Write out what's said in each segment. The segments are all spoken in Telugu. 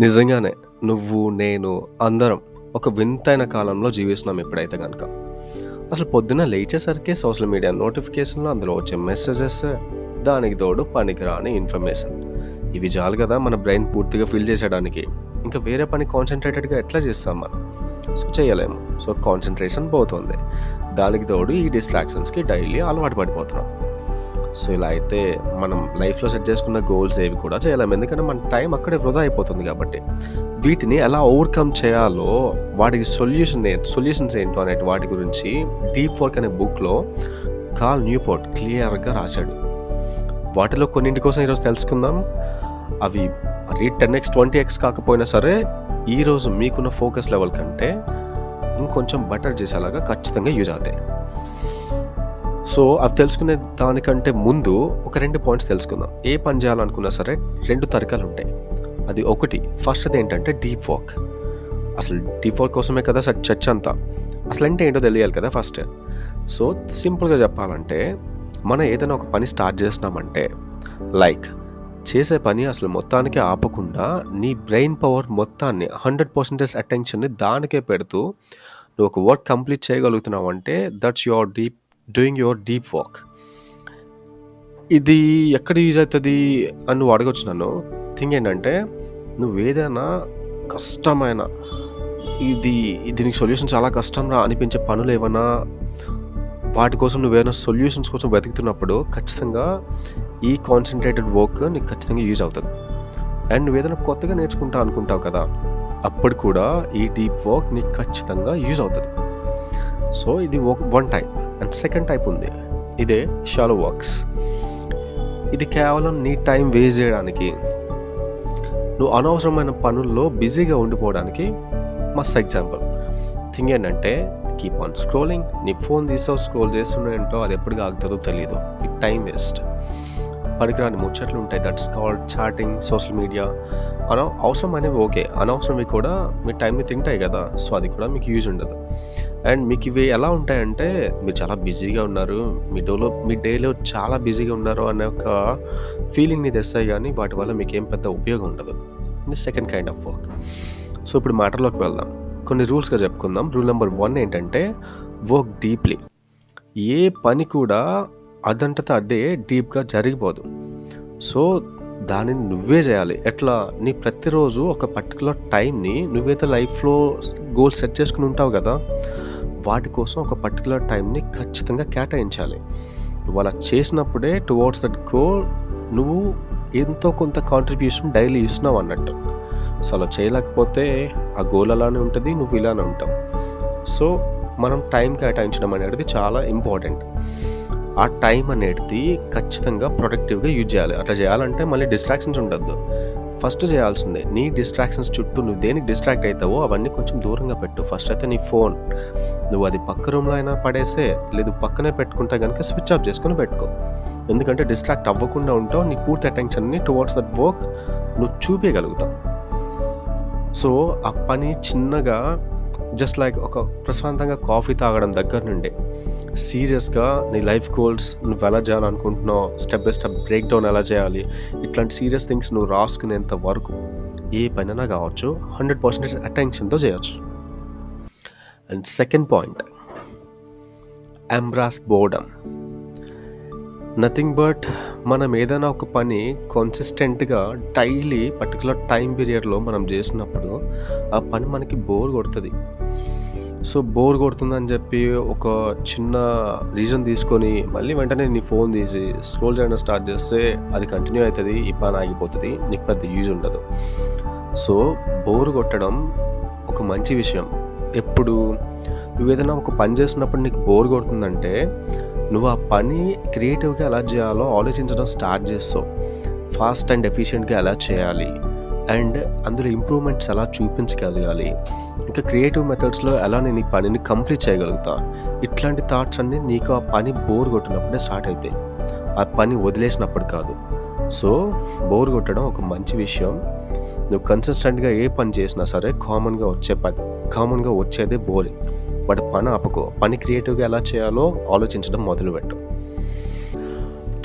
నిజంగానే. నువ్వు, నేను అందరం ఒక వింతైన కాలంలో జీవిస్తున్నాం ఇప్పుడైతే గనక. అసలు పొద్దున్న లేచేసరికే సోషల్ మీడియా నోటిఫికేషన్‌లు, అందులో వచ్చే మెసేజెస్, దానికి తోడు పనికిరాని ఇన్ఫర్మేషన్. ఇవి చాలు కదా మన బ్రెయిన్ పూర్తిగా ఫిల్ చేసేయడానికి. ఇంకా వేరే పని కాన్సంట్రేటెడ్‌గా ఎట్లా చేస్తాం మనం? సో, చేయలేము. సో, కాన్సంట్రేషన్ పోతుంది. దానికి తోడు ఈ డిస్ట్రాక్షన్స్‌కి డైలీ అలవాటు పడిపోతున్నాం. సో, ఇలా అయితే మనం లైఫ్‌లో సెట్ చేసుకున్న గోల్స్ ఏవి కూడా చేయలేము. ఎందుకంటే మన టైం అక్కడే వృధా అయిపోతుంది కాబట్టి. వీటిని ఎలా ఓవర్‌కమ్ చేయాలో, వాటికి సొల్యూషన్స్ ఏంటో అనే వాటి గురించి 'డీప్ వర్క్' అనే బుక్‌లో కార్ల్ న్యూపోర్ట్ క్లియర్‌గా రాశాడు. వాటిలో కొన్నింటి కోసం ఈరోజు తెలుసుకుందాం. అవి మరి 10x, 20x కాకపోయినా సరే, ఈరోజు మీకున్న ఫోకస్ లెవెల్ కంటే ఇంకొంచెం బెటర్ చేసేలాగా ఖచ్చితంగా యూజ్ అవుతాయి. సో, అవి తెలుసుకునే దానికంటే ముందు ఒక 2 పాయింట్స్ తెలుసుకుందాం. ఏ పని చేయాలనుకున్నా సరే 2 తరకాలుంటాయి. అది ఒకటి ఫస్ట్‌ది ఏంటంటే డీప్ వర్క్. అసలు డీప్ వర్క్ కోసమే కదా చర్చ అంతా. అసలంటే ఏంటో తెలియాలి కదా ఫస్ట్. సో, సింపుల్‌గా చెప్పాలంటే మనం ఏదైనా ఒక పని స్టార్ట్ చేస్తున్నామంటే, లైక్ చేసే పని అసలు మొత్తానికి ఆపకుండా నీ బ్రెయిన్ పవర్ మొత్తాన్ని 100% అటెన్షన్‌ని దానికే పెడుతూ నువ్వు ఒక వర్క్ కంప్లీట్ చేయగలుగుతున్నావంటే that's doing your deep work. ఇది ఎక్కడ యూజ్ అవుతుంది అని నువ్వు అడగొచ్చు నన్ను. థింగ్ ఏంటంటే, నువ్వేదైనా కష్టమైన ఇది దీనికి సొల్యూషన్ చాలా కష్టంరా అనిపించే పనులు ఏమన్నా, వాటి కోసం నువ్వేమైనా సొల్యూషన్స్ కోసం వెతుకుతున్నప్పుడు ఖచ్చితంగా ఈ కాన్సంట్రేటెడ్ వర్క్ నీకు ఖచ్చితంగా యూజ్ అవుతుంది. అండ్ నువ్వేదైనా కొత్తగా నేర్చుకుంటా అనుకుంటావు కదా, అప్పుడు కూడా ఈ డీప్ వర్క్ నీకు ఖచ్చితంగా యూజ్ అవుతుంది. సో, ఇది one type. And second type ఉంది. ఇదే షాలో వర్క్స్. ఇది కేవలం నీ టైం వేస్ట్ చేయడానికి, నువ్వు అనవసరమైన పనుల్లో బిజీగా ఉండిపోవడానికి మస్త్ ఎగ్జాంపుల్. థింగ్ ఏంటంటే, కీప్ ఆన్ స్క్రోలింగ్. నీ ఫోన్ స్క్రోల్ చేస్తుండేంటో అది ఎప్పటికి ఆగుతుందో తెలియదు. ఈ టైం వేస్ట్. పనికిరాని ముచ్చట్లు ఉంటాయి. That's called chatting, social media. అవసరం అనేవి ఓకే, అనవసరవి కూడా మీ టైంని తింటాయి కదా. సో, అది కూడా మీకు యూజ్ ఉండదు. అండ్ మీకు ఇవి ఎలా ఉంటాయంటే, మీరు చాలా బిజీగా ఉన్నారు, మీ డేలో చాలా బిజీగా ఉన్నారు అనే ఒక ఫీలింగ్ని తెస్తాయి, కానీ వాటి వల్ల మీకు ఏం పెద్ద ఉపయోగం ఉండదు. ఇది second kind of work. So, ఇప్పుడు మ్యాటర్లోకి వెళ్దాం. కొన్ని రూల్స్గా చెప్పుకుందాం. రూల్ నెంబర్ 1 ఏంటంటే, వర్క్ డీప్లీ. ఏ పని కూడా అదంతటా అదే డీప్గా జరిగిపోదు. సో, దానిని నువ్వే చేయాలి. ఎట్లా? నీ ప్రతిరోజు ఒక పర్టికులర్ టైంని నువ్వైతే లైఫ్లో గోల్ సెట్ చేసుకుని ఉంటావు కదా, వాటి కోసం ఒక పర్టికులర్ టైంని ఖచ్చితంగా కేటాయించాలి. నువ్వు అలా చేసినప్పుడే టువర్డ్స్ దట్ గోల్ నువ్వు ఎంతో కొంత కాంట్రిబ్యూషన్ డైలీ ఇస్తున్నావు అన్నట్టు. సో, అలా చేయలేకపోతే ఆ గోల్ అలానే ఉంటుంది, నువ్వు ఇలానే ఉంటావు. సో, మనం టైం కేటాయించడం అనేది చాలా ఇంపార్టెంట్. ఆ టైం అనేది ఖచ్చితంగా ప్రొడక్టివ్గా యూజ్ చేయాలి. అట్లా చేయాలంటే మళ్ళీ డిస్ట్రాక్షన్స్ ఉండొద్దు. ఫస్ట్ చేయాల్సిందే, నీ డిస్ట్రాక్షన్స్ చుట్టూ నువ్వు దేనికి డిస్ట్రాక్ట్ అవుతావో అవన్నీ కొంచెం దూరంగా పెట్టు. ఫస్ట్ అయితే నీ ఫోన్ నువ్వు అది పక్క రూమ్లో అయినా పడేసే, లేదు పక్కనే పెట్టుకుంటే కనుక స్విచ్ ఆఫ్ చేసుకొని పెట్టుకో. ఎందుకంటే డిస్ట్రాక్ట్ అవ్వకుండా ఉంటావు. నీ పూర్తి అటెన్షన్ని టువర్డ్స్ దట్ వర్క్ నువ్వు చూపించగలుగుతావు. సో, ఆ పని చిన్నగా జస్ట్ లైక్ ఒక ప్రశాంతంగా కాఫీ తాగడం దగ్గర నుండి సీరియస్గా నీ లైఫ్ గోల్స్ నువ్వు ఎలా చేయాలనుకుంటున్నావు, step by step break down ఎలా చేయాలి, ఇట్లాంటి సీరియస్ థింగ్స్ నువ్వు రాసుకునేంత వరకు ఏ పనైనా కావచ్చు 100% అటెన్షన్తో చేయొచ్చు. And second point, embrace boredom. Nothing but మనం ఏదైనా ఒక పని కన్సిస్టెంట్గా డైలీ పర్టికులర్ టైం పీరియడ్లో మనం చేసినప్పుడు ఆ పని మనకి బోర్ కొడుతుంది. సో, బోర్ కొడుతుందని చెప్పి ఒక చిన్న రీజన్ తీసుకొని మళ్ళీ వెంటనే నీ ఫోన్ తీసి స్క్రోల్ చేయడం స్టార్ట్ చేస్తే అది కంటిన్యూ అవుతుంది, ఈ పని ఆగిపోతుంది, నీకు పెద్ద యూజ్ ఉండదు. సో, బోర్ కొట్టడం ఒక మంచి విషయం. ఎప్పుడు నువ్వు ఏదైనా ఒక పని చేసినప్పుడు నీకు బోర్ కొడుతుందంటే, నువ్వు ఆ పని క్రియేటివ్గా ఎలా చేయాలో ఆలోచించడం స్టార్ట్ చేస్తావు. ఫాస్ట్ అండ్ ఎఫిషియెంట్గా ఎలా చేయాలి, అండ్ అందులో ఇంప్రూవ్మెంట్స్ ఎలా చూపించగలగాలి, ఇంకా క్రియేటివ్ మెథడ్స్లో ఎలా నేను ఈ పనిని కంప్లీట్ చేయగలుగుతా, ఇట్లాంటి థాట్స్ అన్నీ నీకు ఆ పని బోర్ కొట్టినప్పుడే స్టార్ట్ అవుతాయి, ఆ పని వదిలేసినప్పుడు కాదు. సో, బోర్ కొట్టడం ఒక మంచి విషయం. నువ్వు కన్సిస్టెంట్గా ఏ పని చేసినా సరే కామన్గా వచ్చేదే బోరింగ్. బట్ పని ఆపకో, పని క్రియేటివ్గా ఎలా చేయాలో ఆలోచించడం మొదలుపెట్టు.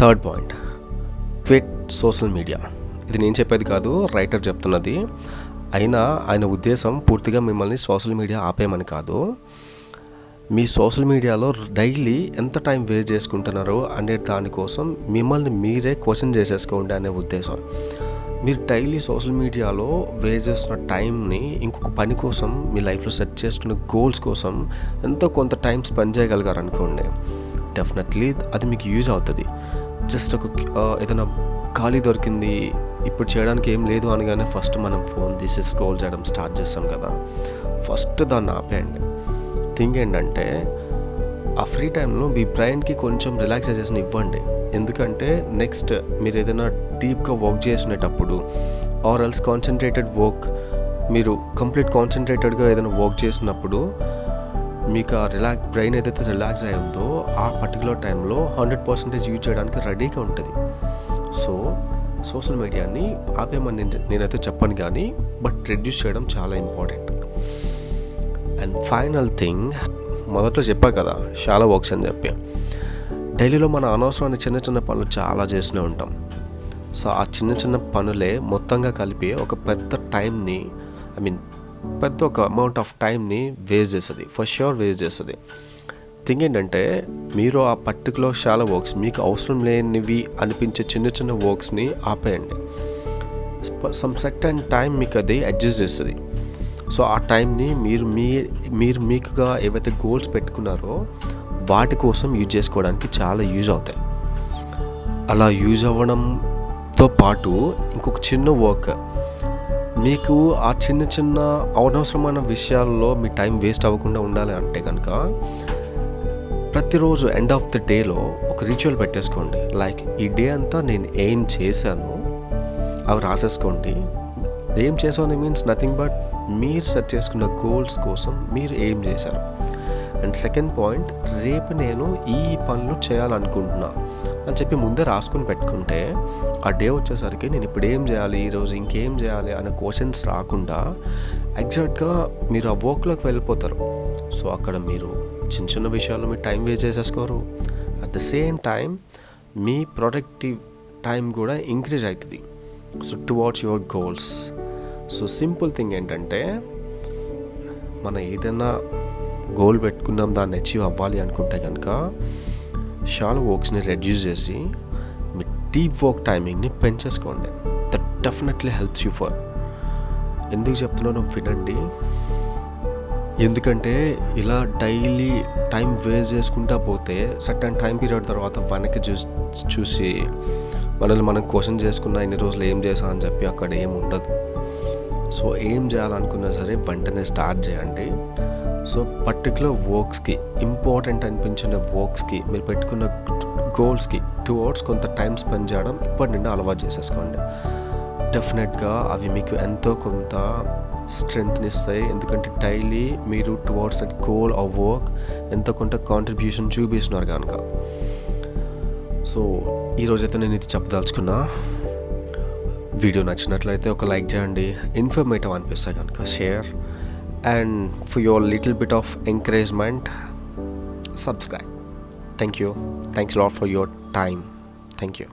Third point, quit social media. ఇది నేను చెప్పేది కాదు, రైటర్ చెప్తున్నది. అయినా ఆయన ఉద్దేశం పూర్తిగా మిమ్మల్ని సోషల్ మీడియా ఆపేయమని కాదు. మీ సోషల్ మీడియాలో డైలీ ఎంత టైం వేస్ట్ చేసుకుంటున్నారో అనే దానికోసం మిమ్మల్ని మీరే క్వశ్చన్ చేసేసుకోండి అనే ఉద్దేశం. మీరు డైలీ సోషల్ మీడియాలో వేస్ట్ చేస్తున్న టైంని ఇంకొక పని కోసం మీ లైఫ్లో సెట్ చేసుకున్న గోల్స్ కోసం ఎంతో కొంత టైం స్పెండ్ చేయగలిగారు అనుకోండి, డెఫినెట్లీ అది మీకు యూజ్ అవుతుంది. జస్ట్ ఒక ఏదైనా ఖాళీ దొరికింది, ఇప్పుడు చేయడానికి ఏం లేదు అనగానే ఫస్ట్ మనం ఫోన్ తీసి స్క్రోల్ చేయడం స్టార్ట్ చేస్తాం కదా, ఫస్ట్ దాన్ని ఆపేయండి. థింగ్ ఏంటంటే ఆ ఫ్రీ టైంలో మీ బ్రెయిన్కి కొంచెం రిలాక్సేషన్ ఇవ్వండి. ఎందుకంటే నెక్స్ట్ మీరు ఏదైనా డీప్గా వర్క్ చేసినప్పుడు ఆర్ ఎల్స్ కాన్సన్ట్రేటెడ్ వర్క్, మీరు కంప్లీట్ కాన్సన్ట్రేటెడ్గా ఏదైనా వర్క్ చేసినప్పుడు మీకు ఆ బ్రెయిన్ ఏదైతే రిలాక్స్ అయ్యిందో ఆ పర్టికులర్ టైంలో 100% యూజ్ చేయడానికి రెడీగా ఉంటుంది. సో సోషల్ మీడియాని ఆపేమని నేనైతే చెప్పను కానీ, బట్ రెడ్యూస్ చేయడం చాలా ఇంపార్టెంట్. అండ్ ఫైనల్ థింగ్, మొదట్లో చెప్పా కదా చాలా వర్క్స్ అని చెప్పి, డైలీలో మన అనవసరమైన చిన్న చిన్న పనులు చాలా చేస్తూనే ఉంటాం. సో ఆ చిన్న చిన్న పనులే మొత్తంగా కలిపి ఒక పెద్ద టైంని, పెద్ద ఒక అమౌంట్ ఆఫ్ టైంని వేస్ట్ చేస్తుంది, ఫర్ ష్యూర్ వేస్ట్ చేస్తుంది. థింగ్ ఏంటంటే మీరు ఆ పర్టికులర్ చాలా వర్క్స్, మీకు అవసరం లేనివి అనిపించే చిన్న చిన్న వర్క్స్ని ఆపేయండి. సమ్ సెక్టన్ టైం మీకు అది అడ్జస్ట్ చేస్తుంది. సో ఆ టైంని మీరు మీకుగా ఏవైతే గోల్స్ పెట్టుకున్నారో వాటి కోసం యూజ్ చేసుకోవడానికి చాలా యూజ్ అవుతాయి. అలా యూజ్ అవ్వడంతో పాటు ఇంకొక చిన్న వర్క్, మీకు ఆ చిన్న చిన్న అనవసరమైన విషయాల్లో మీ టైం వేస్ట్ అవ్వకుండా ఉండాలి అంటే కనుక ప్రతిరోజు ఎండ్ ఆఫ్ ద డేలో ఒక రిచువల్ పెట్టేసుకోండి. లైక్ ఈ డే అంతా నేను ఏం చేశాను అవి రాసేసుకోండి. ఏం చేసాను మీన్స్ నథింగ్ బట్ మీరు సెట్ చేసుకున్న గోల్స్ కోసం మీరు ఏం చేశారు. అండ్ సెకండ్ పాయింట్, రేపు నేను ఈ పనులు చేయాలనుకుంటున్నా అని చెప్పి ముందే రాసుకుని పెట్టుకుంటే ఆ డే వచ్చేసరికి నేను ఇప్పుడు ఏం చేయాలి, ఈరోజు ఇంకేం చేయాలి అనే క్వశ్చన్స్ రాకుండా ఎగ్జాక్ట్గా మీరు ఆ వర్క్లోకి వెళ్ళిపోతారు. సో అక్కడ మీరు చిన్న చిన్న విషయాల్లో మీ టైం వేస్ట్ చేసేసుకోరు. అట్ ద సేమ్ టైం మీ ప్రొడక్టివ్ టైం కూడా ఇంక్రీజ్ అవుతుంది. So towards your goals. So simple thing ఏంటంటే, మనం ఏదైనా గోల్ పెట్టుకున్నాం, దాన్ని అచీవ్ అవ్వాలి అనుకుంటే కనుక షాలో వర్క్స్ని రెడ్యూస్ చేసి మీ డీప్ వర్క్ టైమింగ్ని పెంచేసుకోండి. That definitely helps you for. ఎందుకు చెప్తున్నానో వినండి. ఎందుకంటే ఇలా డైలీ టైం వేస్ట్ చేసుకుంటా పోతే సర్టన్ టైం పీరియడ్ తర్వాత వెనక్కి చూసి మనల్ని మనం క్వశ్చన్ చేసుకున్న ఇన్ని రోజులు ఏం చేసా అని చెప్పి అక్కడ ఏం ఉండదు. సో ఏం చేయాలనుకున్నా సరే వెంటనే స్టార్ట్ చేయండి. సో పర్టికులర్ వర్క్స్కి, ఇంపార్టెంట్ అనిపించిన వర్క్స్కి, మీరు పెట్టుకున్న గోల్స్కి టువర్డ్స్ కొంత టైం స్పెండ్ చేయడం ఇప్పటి నుండి అలవాటు చేసేసుకోండి. డెఫినెట్గా అవి మీకు ఎంతో కొంత స్ట్రెంగ్త్ని ఇస్తాయి. ఎందుకంటే డైలీ మీరు towards that goal of work ఎంతో కొంత కాంట్రిబ్యూషన్ చూపిస్తున్నారు కనుక. సో ఈరోజైతే నేను ఇది చెప్పదలుచుకున్నా. వీడియో నచ్చినట్లయితే ఒక లైక్ చేయండి. ఇన్ఫర్మేటివ్ అనిపిస్తే కనుక share. And for your little bit of encouragement, subscribe. Thank you. Thanks a lot for your time. Thank you.